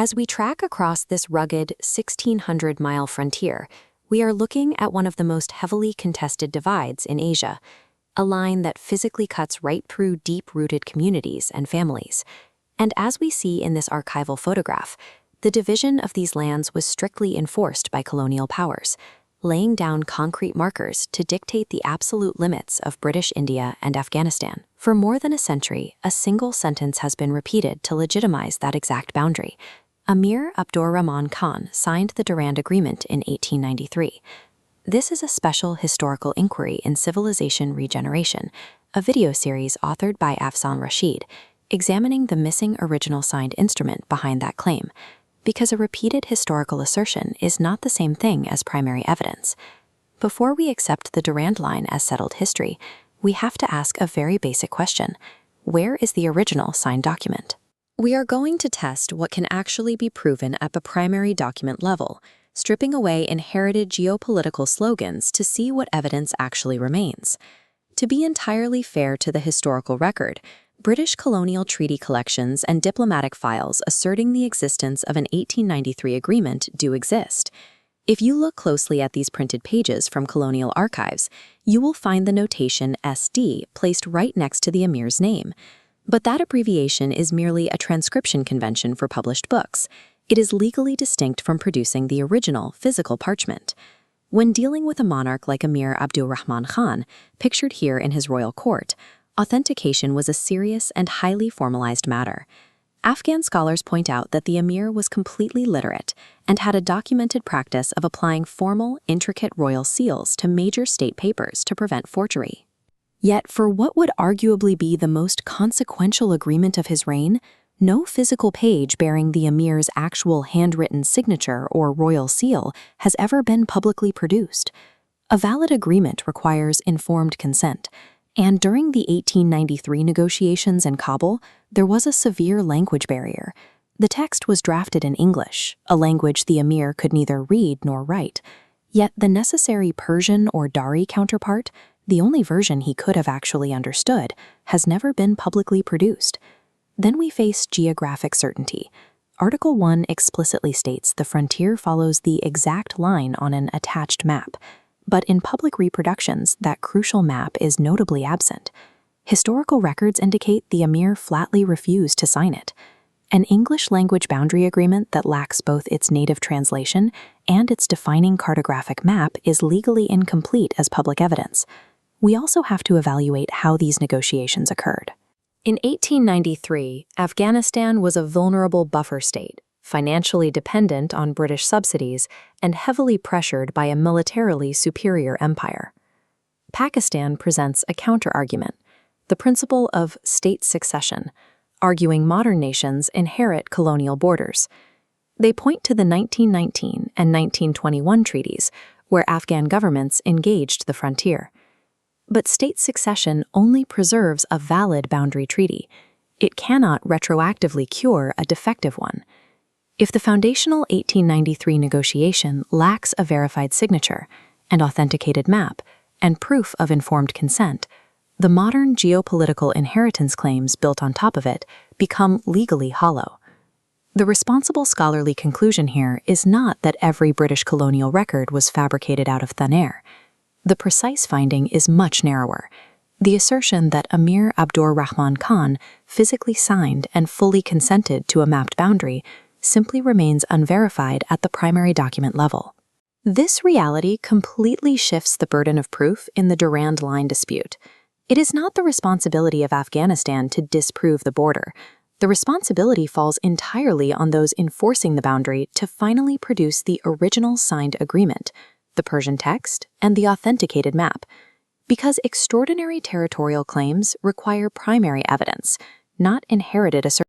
As we track across this rugged 1,600-mile frontier, we are looking at one of the most heavily contested divides in Asia, a line that physically cuts right through deep-rooted communities and families. And as we see in this archival photograph, the division of these lands was strictly enforced by colonial powers, laying down concrete markers to dictate the absolute limits of British India and Afghanistan. For more than a century, a single sentence has been repeated to legitimize that exact boundary. Amir Abdur Rahman Khan signed the Durand Agreement in 1893. This is a special historical inquiry in civilization regeneration, a video series authored by Afghan Rashid, examining the missing original signed instrument behind that claim, because a repeated historical assertion is not the same thing as primary evidence. Before we accept the Durand Line as settled history, we have to ask a very basic question: where is the original signed document? We are going to test what can actually be proven at the primary document level, stripping away inherited geopolitical slogans to see what evidence actually remains. To be entirely fair to the historical record, British colonial treaty collections and diplomatic files asserting the existence of an 1893 agreement do exist. If you look closely at these printed pages from colonial archives, you will find the notation SD placed right next to the Amir's name. But that abbreviation is merely a transcription convention for published books. It is legally distinct from producing the original physical parchment. When dealing with a monarch like Amir Abdur Rahman Khan, pictured here in his royal court, authentication was a serious and highly formalized matter. Afghan scholars point out that the Amir was completely literate and had a documented practice of applying formal, intricate royal seals to major state papers to prevent forgery. Yet for what would arguably be the most consequential agreement of his reign, no physical page bearing the Amir's actual handwritten signature or royal seal has ever been publicly produced. A valid agreement requires informed consent, and during the 1893 negotiations in Kabul, there was a severe language barrier. The text was drafted in English, a language the Amir could neither read nor write. Yet the necessary Persian or Dari counterpart, the only version he could have actually understood, has never been publicly produced. Then we face geographic certainty. Article 1 explicitly states the frontier follows the exact line on an attached map, but in public reproductions, that crucial map is notably absent. Historical records indicate the Amir flatly refused to sign it. An English-language boundary agreement that lacks both its native translation and its defining cartographic map is legally incomplete as public evidence. We also have to evaluate how these negotiations occurred. In 1893, Afghanistan was a vulnerable buffer state, financially dependent on British subsidies and heavily pressured by a militarily superior empire. Pakistan presents a counter-argument, the principle of state succession, arguing modern nations inherit colonial borders. They point to the 1919 and 1921 treaties, where Afghan governments engaged the frontier. But state succession only preserves a valid boundary treaty. It cannot retroactively cure a defective one. If the foundational 1893 negotiation lacks a verified signature, an authenticated map, and proof of informed consent, the modern geopolitical inheritance claims built on top of it become legally hollow. The responsible scholarly conclusion here is not that every British colonial record was fabricated out of thin air. The precise finding is much narrower. The assertion that Amir Abdur Rahman Khan physically signed and fully consented to a mapped boundary simply remains unverified at the primary document level. This reality completely shifts the burden of proof in the Durand Line dispute. It is not the responsibility of Afghanistan to disprove the border. The responsibility falls entirely on those enforcing the boundary to finally produce the original signed agreement, the Persian text, and the authenticated map. Because extraordinary territorial claims require primary evidence, not inherited assertions.